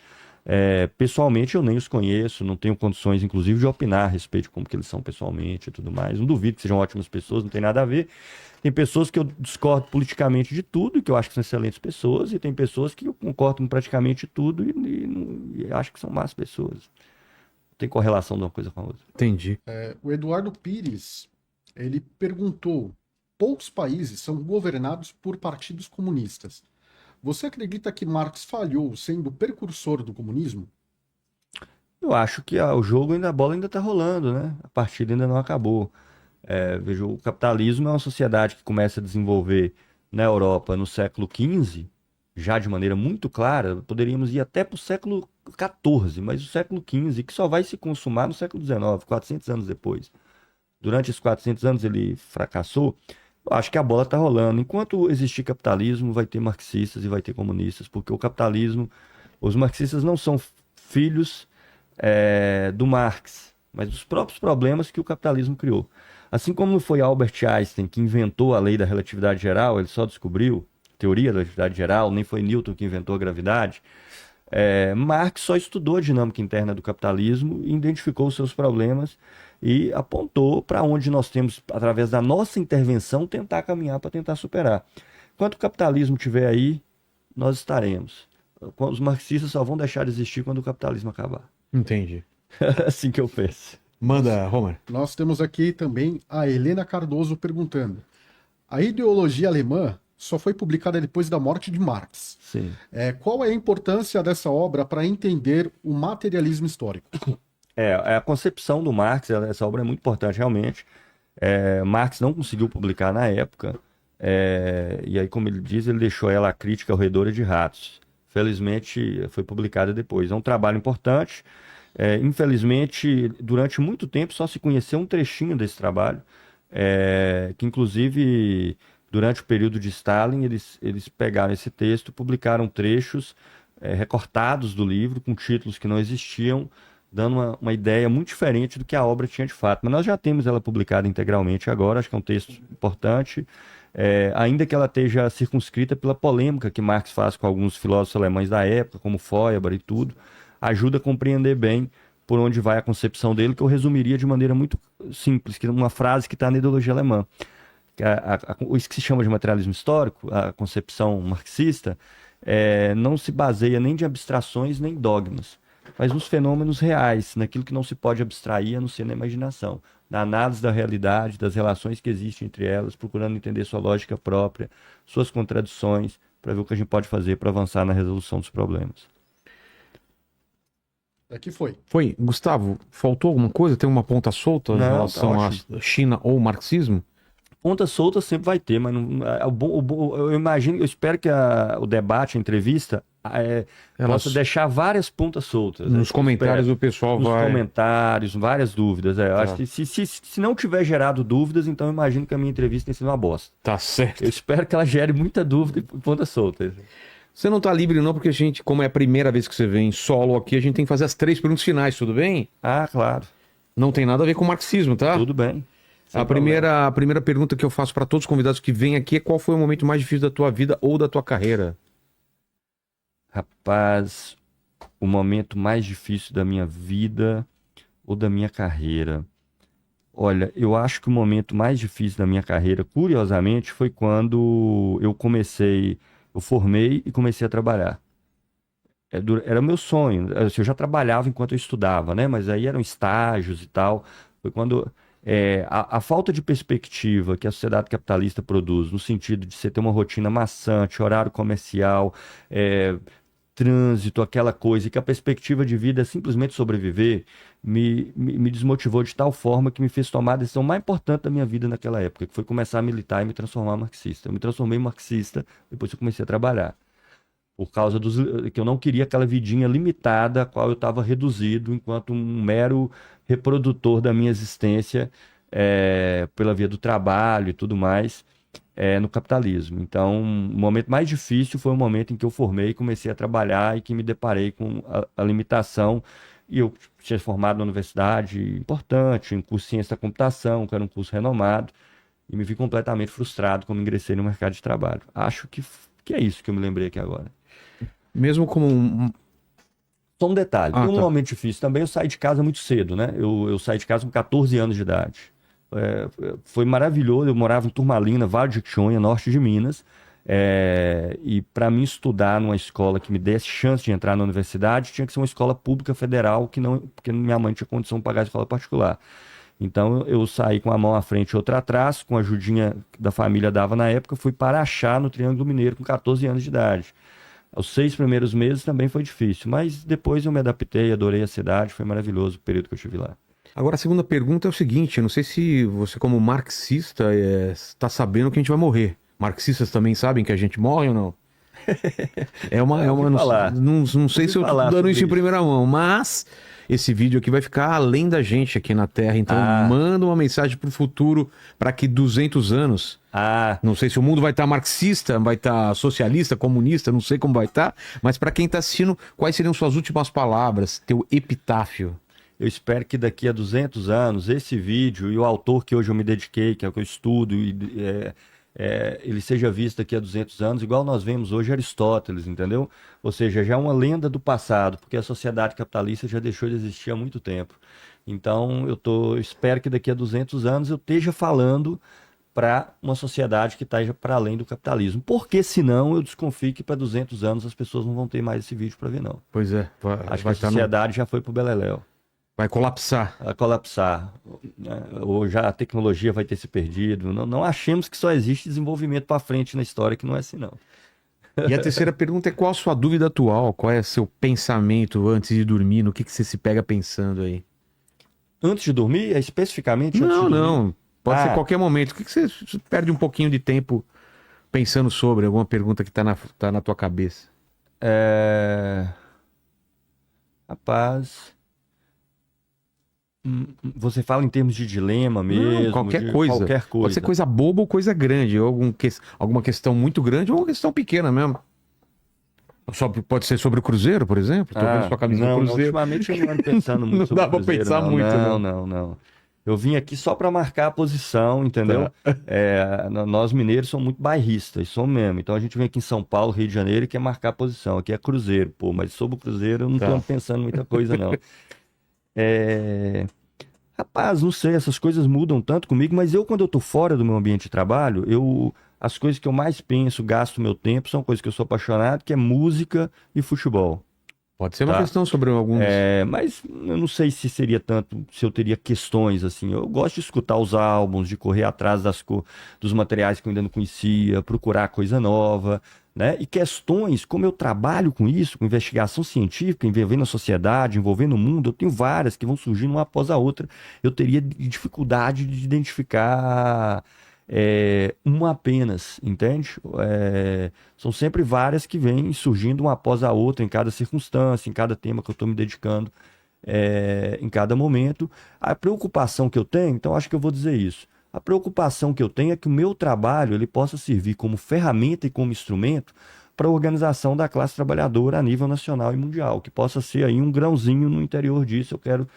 Pessoalmente eu nem os conheço, não tenho condições inclusive de opinar a respeito de como que eles são pessoalmente e tudo mais. Não duvido que sejam ótimas pessoas, não tem nada a ver. Tem pessoas que eu discordo politicamente de tudo, que eu acho que são excelentes pessoas, e tem pessoas que eu concordo com praticamente tudo e acho que são más pessoas. Não tem correlação de uma coisa com a outra. Entendi. O Eduardo Pires, ele perguntou: poucos países são governados por partidos comunistas. Você acredita que Marx falhou sendo precursor do comunismo? Eu acho que a bola ainda está rolando, né? A partida ainda não acabou. Veja, o capitalismo é uma sociedade que começa a desenvolver na Europa no século XV, já de maneira muito clara. Poderíamos ir até para o século XIV, mas o século XV, que só vai se consumar no século XIX, 400 anos depois. Durante esses 400 anos ele fracassou. Eu acho que a bola está rolando. Enquanto existir capitalismo, vai ter marxistas e vai ter comunistas, porque o capitalismo, os marxistas não são filhos do Marx, mas dos próprios problemas que o capitalismo criou. Assim como não foi Albert Einstein que inventou a lei da relatividade geral, ele só descobriu a teoria da relatividade geral, nem foi Newton que inventou a gravidade. Marx só estudou a dinâmica interna do capitalismo, identificou os seus problemas e apontou para onde nós temos, através da nossa intervenção, tentar caminhar para tentar superar. Enquanto o capitalismo estiver aí, nós estaremos. Os marxistas só vão deixar de existir quando o capitalismo acabar. Entendi. Assim que eu penso. Manda, Romer. Nós temos aqui também a Helena Cardoso perguntando: a ideologia alemã só foi publicada depois da morte de Marx. Sim. Qual é a importância dessa obra para entender o materialismo histórico? A concepção do Marx, essa obra é muito importante realmente. Marx não conseguiu publicar na época, e aí, como ele diz, ele deixou ela a crítica roedora de ratos. Felizmente foi publicada depois. É um trabalho importante. Infelizmente, durante muito tempo só se conheceu um trechinho desse trabalho, que inclusive durante o período de Stalin eles pegaram esse texto, publicaram trechos recortados do livro com títulos que não existiam, dando uma ideia muito diferente do que a obra tinha de fato. Mas nós já temos ela publicada integralmente agora, acho que é um texto importante, ainda que ela esteja circunscrita pela polêmica que Marx faz com alguns filósofos alemães da época, como Feuerbach e tudo, ajuda a compreender bem por onde vai a concepção dele, que eu resumiria de maneira muito simples, que é uma frase que está na ideologia alemã. Isso que se chama de materialismo histórico, a concepção marxista, não se baseia nem de abstrações nem dogmas, mas nos fenômenos reais, naquilo que não se pode abstrair a não ser na imaginação, na análise da realidade, das relações que existem entre elas, procurando entender sua lógica própria, suas contradições, para ver o que a gente pode fazer para avançar na resolução dos problemas. Aqui foi. Foi. Gustavo, faltou alguma coisa? Tem uma ponta solta em relação à China ou marxismo? Ponta solta sempre vai ter, mas não, eu imagino, eu espero que o debate, a entrevista, Elas- possa deixar várias pontas soltas. Nos comentários o pessoal Nos vai... comentários, várias dúvidas. Eu Tá. acho que se não tiver gerado dúvidas, então eu imagino que a minha entrevista tenha sido uma bosta. Tá certo. Eu espero que ela gere muita dúvida e pontas soltas. Você não tá livre não, porque a gente, como é a primeira vez que você vem solo aqui, a gente tem que fazer as 3 perguntas finais, tudo bem? Ah, claro. Não tem nada a ver com marxismo, tá? Tudo bem. Sem A problema. primeira pergunta que eu faço para todos os convidados que vêm aqui é qual foi o momento mais difícil da tua vida ou da tua carreira? Rapaz, o momento mais difícil da minha vida ou da minha carreira. Olha, eu acho que o momento mais difícil da minha carreira, curiosamente, foi quando eu formei e comecei a trabalhar. Era o meu sonho. Assim, eu já trabalhava enquanto eu estudava, né? Mas aí eram estágios e tal. Foi quando a falta de perspectiva que a sociedade capitalista produz, no sentido de você ter uma rotina maçante, horário comercial, trânsito, aquela coisa, e que a perspectiva de vida é simplesmente sobreviver, me desmotivou de tal forma que me fez tomar a decisão mais importante da minha vida naquela época, que foi começar a militar e me transformar em marxista. Eu me transformei em marxista depois que eu comecei a trabalhar. Por causa que eu não queria aquela vidinha limitada a qual eu estava reduzido enquanto um mero reprodutor da minha existência pela via do trabalho e tudo mais no capitalismo. Então, o momento mais difícil foi o momento em que eu formei e comecei a trabalhar e que me deparei com a limitação. E eu tinha formado na universidade importante, em curso de ciência da computação, que era um curso renomado, e me vi completamente frustrado quando ingressei no mercado de trabalho. Acho que é isso que eu me lembrei aqui agora. Mesmo como Só um detalhe, Ah, um tá. momento difícil também, eu saí de casa muito cedo, né? Eu saí de casa com 14 anos de idade. Foi maravilhoso, eu morava em Turmalina, Vale de Jequitinhonha, norte de Minas, e para mim estudar numa escola que me desse chance de entrar na universidade, tinha que ser uma escola pública federal, porque minha mãe tinha condição de pagar a escola particular. Então eu saí com a mão à frente e outra atrás, com a ajudinha que da família dava na época, fui para Araxá, no Triângulo Mineiro, com 14 anos de idade. Os 6 primeiros meses também foi difícil, mas depois eu me adaptei, adorei a cidade, foi maravilhoso o período que eu estive lá. Agora, a segunda pergunta é o seguinte: eu não sei se você, como marxista, está sabendo que a gente vai morrer. Marxistas também sabem que a gente morre ou não? ouvi falar. Não sei Ouvi se eu tô falar dando sobre isso em isso. primeira mão, mas esse vídeo aqui vai ficar além da gente aqui na Terra. Então, manda uma mensagem pro futuro para que 200 anos. Não sei se o mundo vai estar marxista, vai estar socialista, comunista, não sei como vai estar, mas para quem está assistindo, quais seriam suas últimas palavras, teu epitáfio? Eu espero que daqui a 200 anos, esse vídeo e o autor que hoje eu me dediquei, que é o que eu estudo, ele seja visto daqui a 200 anos, igual nós vemos hoje Aristóteles, entendeu? Ou seja, já é uma lenda do passado, porque a sociedade capitalista já deixou de existir há muito tempo. Então, eu espero que daqui a 200 anos eu esteja falando para uma sociedade que esteja para além do capitalismo. Porque senão eu desconfio que para 200 anos as pessoas não vão ter mais esse vídeo para ver, não. Pois é, Acho que a sociedade já foi pro beleléu. vai colapsar. A colapsar, né? Ou já a tecnologia vai ter se perdido. Não achemos que só existe desenvolvimento para frente na história, que não é assim, não. E a terceira pergunta é qual a sua dúvida atual? Qual é seu pensamento antes de dormir? No que você se pega pensando aí? Antes de dormir, especificamente antes Não, de dormir? não. Pode ser Ah. qualquer momento. O que você perde um pouquinho de tempo pensando sobre alguma pergunta que tá na tua cabeça? Rapaz, você fala em termos de dilema mesmo? Não, qualquer de coisa. Qualquer coisa. Pode ser coisa boba ou coisa grande. Ou alguma questão muito grande ou uma questão pequena mesmo. Pode ser sobre o Cruzeiro, por exemplo. Tô vendo sua camisa do não, Cruzeiro. ultimamente eu não ando pensando muito Não sobre dá pra o Cruzeiro, pensar não. muito, Não. Eu vim aqui só para marcar a posição, entendeu? Nós mineiros somos muito bairristas, somos mesmo. Então a gente vem aqui em São Paulo, Rio de Janeiro, e quer marcar a posição. Aqui é Cruzeiro, pô, mas sobre o Cruzeiro eu não tô pensando muita coisa, não. Rapaz, não sei, essas coisas mudam tanto comigo, mas quando eu tô fora do meu ambiente de trabalho, as coisas que eu mais penso, gasto meu tempo, são coisas que eu sou apaixonado, que é música e futebol. Pode ser uma Tá. questão sobre alguns. Mas eu não sei se seria tanto, se eu teria questões assim. Eu gosto de escutar os álbuns, de correr atrás dos materiais que eu ainda não conhecia, procurar coisa nova, né? E questões, como eu trabalho com isso, com investigação científica, envolvendo a sociedade, envolvendo o mundo, eu tenho várias que vão surgindo uma após a outra. Eu teria dificuldade de identificar uma apenas, entende? São sempre várias que vêm surgindo uma após a outra em cada circunstância, em cada tema que eu estou me dedicando, em cada momento. A preocupação que eu tenho, então acho que eu vou dizer isso. A preocupação que eu tenho é que o meu trabalho ele possa servir como ferramenta e como instrumento para a organização da classe trabalhadora a nível nacional e mundial, que possa ser aí um grãozinho no interior disso. Eu quero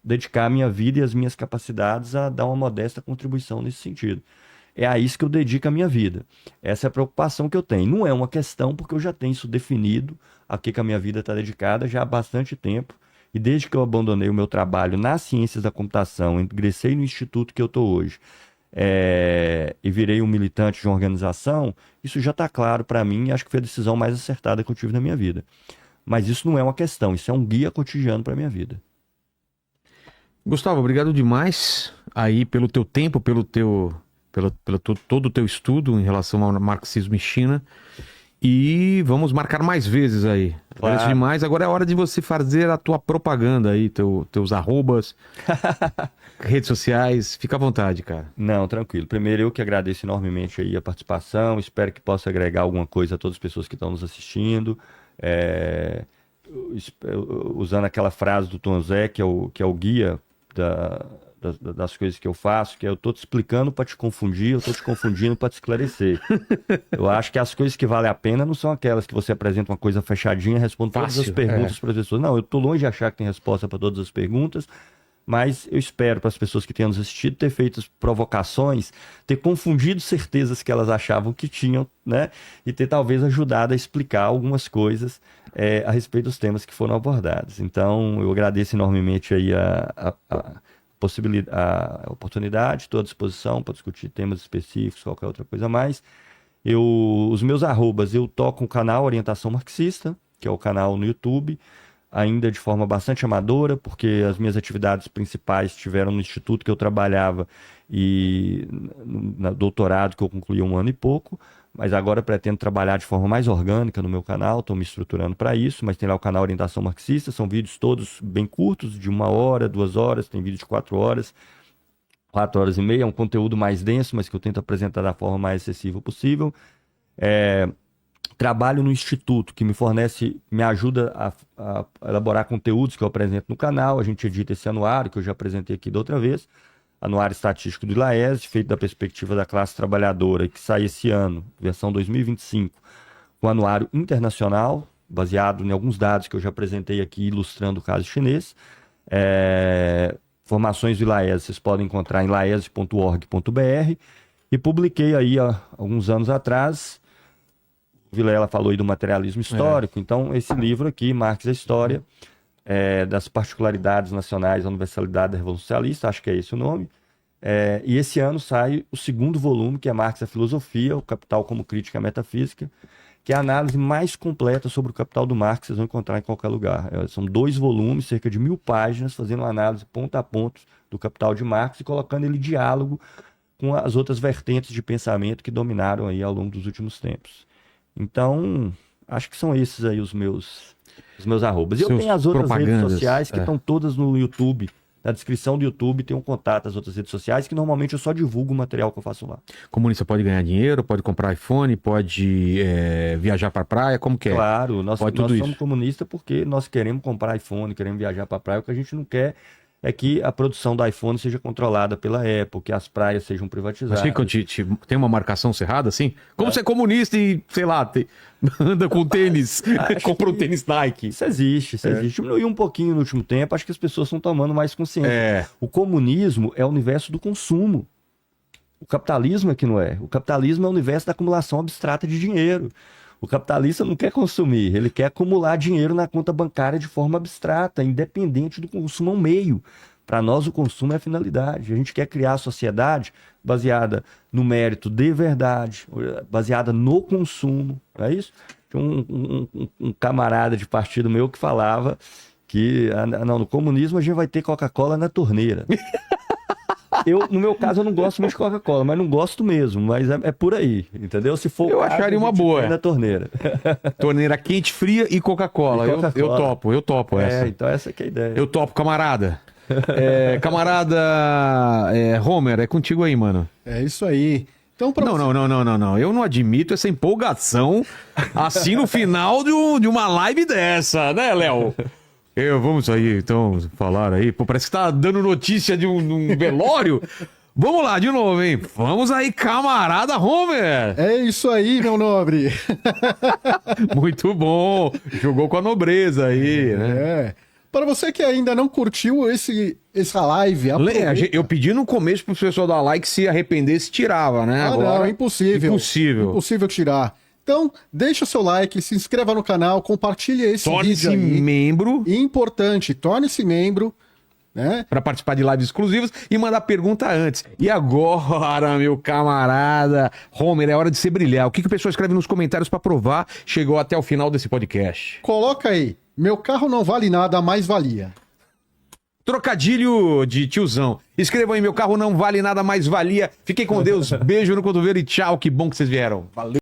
dedicar a minha vida e as minhas capacidades a dar uma modesta contribuição nesse sentido. É a isso que eu dedico a minha vida. Essa é a preocupação que eu tenho. Não é uma questão, porque eu já tenho isso definido, a que a minha vida está dedicada já há bastante tempo. E desde que eu abandonei o meu trabalho nas ciências da computação, ingressei no instituto que eu estou hoje, e virei um militante de uma organização, isso já está claro para mim e acho que foi a decisão mais acertada que eu tive na minha vida. Mas isso não é uma questão, isso é um guia cotidiano para a minha vida. Gustavo, obrigado demais aí pelo teu tempo, pelo todo o teu estudo em relação ao marxismo e China. E vamos marcar mais vezes aí. Claro. Agradeço demais. Agora é hora de você fazer a tua propaganda aí, teus arrobas, redes sociais. Fica à vontade, cara. Não, tranquilo. Primeiro, eu que agradeço enormemente aí a participação. Espero que possa agregar alguma coisa a todas as pessoas que estão nos assistindo. Usando aquela frase do Tom Zé, que é o guia das coisas que eu faço, que é eu tô te explicando para te confundir, eu tô te confundindo para te esclarecer. Eu acho que as coisas que valem a pena não são aquelas que você apresenta uma coisa fechadinha, responde todas as perguntas para as pessoas. Não, eu tô longe de achar que tem resposta para todas as perguntas, mas eu espero para as pessoas que tenham nos assistido ter feito provocações, ter confundido certezas que elas achavam que tinham, né? E ter talvez ajudado a explicar algumas coisas a respeito dos temas que foram abordados. Então, eu agradeço enormemente aí a oportunidade, estou à disposição para discutir temas específicos, qualquer outra coisa a mais. Os meus arrobas, eu toco o canal Orientação Marxista, que é o canal no YouTube, ainda de forma bastante amadora, porque as minhas atividades principais estiveram no instituto que eu trabalhava e no doutorado que eu concluí há 1 ano e pouco, mas agora pretendo trabalhar de forma mais orgânica no meu canal, estou me estruturando para isso, mas tem lá o canal Orientação Marxista, são vídeos todos bem curtos, de 1 hora, 2 horas, tem vídeo de 4 horas, 4 horas e meia, é um conteúdo mais denso, mas que eu tento apresentar da forma mais acessível possível. Trabalho no instituto, que me ajuda a elaborar conteúdos que eu apresento no canal. A gente edita esse anuário, que eu já apresentei aqui da outra vez, anuário estatístico do ILAES, feito da perspectiva da classe trabalhadora, que sai esse ano, versão 2025, com anuário internacional, baseado em alguns dados que eu já apresentei aqui, ilustrando o caso chinês. Formações do ILAES vocês podem encontrar em laes.org.br, e publiquei aí há alguns anos atrás. O Vilela falou aí do materialismo histórico, então esse livro aqui, Marx e a História, das particularidades nacionais da universalidade da Revolução Socialista, acho que é esse o nome. E esse ano sai o 2º volume, que é Marx e a Filosofia, o Capital como Crítica Metafísica, que é a análise mais completa sobre o Capital do Marx, vocês vão encontrar em qualquer lugar. São 2 volumes, cerca de 1000 páginas, fazendo uma análise ponto a ponto do Capital de Marx e colocando ele em diálogo com as outras vertentes de pensamento que dominaram aí ao longo dos últimos tempos. Então, acho que são esses aí os meus arrobas. E eu tenho as outras redes sociais que estão todas no YouTube. Na descrição do YouTube tem um contato das outras redes sociais, que normalmente eu só divulgo o material que eu faço lá. Comunista pode ganhar dinheiro, pode comprar iPhone, pode viajar para a praia, como que é? Claro, nós somos comunistas porque nós queremos comprar iPhone, queremos viajar para a praia. O que a gente não quer é que a produção do iPhone seja controlada pela Apple, que as praias sejam privatizadas. Mas tem uma marcação cerrada assim? Como você é comunista e, sei lá, anda com tênis, compra um tênis Nike. Isso existe. Diminuiu um pouquinho no último tempo, acho que as pessoas estão tomando mais consciência. O comunismo é o universo do consumo. O capitalismo é que não é. O capitalismo é o universo da acumulação abstrata de dinheiro. O capitalista não quer consumir, ele quer acumular dinheiro na conta bancária de forma abstrata, independente do consumo, é um meio. Para nós, o consumo é a finalidade. A gente quer criar a sociedade baseada no mérito de verdade, baseada no consumo, não é isso? Tinha um camarada de partido meu que falava que no comunismo a gente vai ter Coca-Cola na torneira. No meu caso, eu não gosto muito de Coca-Cola, mas não gosto mesmo, mas é por aí, entendeu? Se for eu acharia uma boa. Na torneira. Torneira quente, fria e Coca-Cola. Eu topo essa. Então essa que é a ideia. Eu topo, camarada. Camarada Homer, é contigo aí, mano. É isso aí. Então, pra você... Não. Eu não admito essa empolgação assim no final de uma live dessa, né, Léo? Vamos aí, então, falar aí. Pô, parece que tá dando notícia de um velório. Vamos lá, de novo, hein? Vamos aí, camarada Homer! É isso aí, meu nobre. Muito bom. Jogou com a nobreza aí, né? É. Para você que ainda não curtiu essa live, aproveita. Eu pedi no começo pro pessoal da like se arrependesse, tirava, né? Não, é impossível. Impossível. Impossível tirar. Então, deixa o seu like, se inscreva no canal, compartilhe esse vídeo Torne-se aí. membro. E importante, torne-se membro, né? Para participar de lives exclusivas e mandar pergunta antes. E agora, meu camarada Homer, é hora de você brilhar. O que o pessoal escreve nos comentários para provar chegou até o final desse podcast? Coloca aí, meu carro não vale nada, mais valia. Trocadilho de tiozão. Escrevam aí, meu carro não vale nada, mais valia. Fiquem com Deus. Beijo no cotovelo e tchau. Que bom que vocês vieram. Valeu.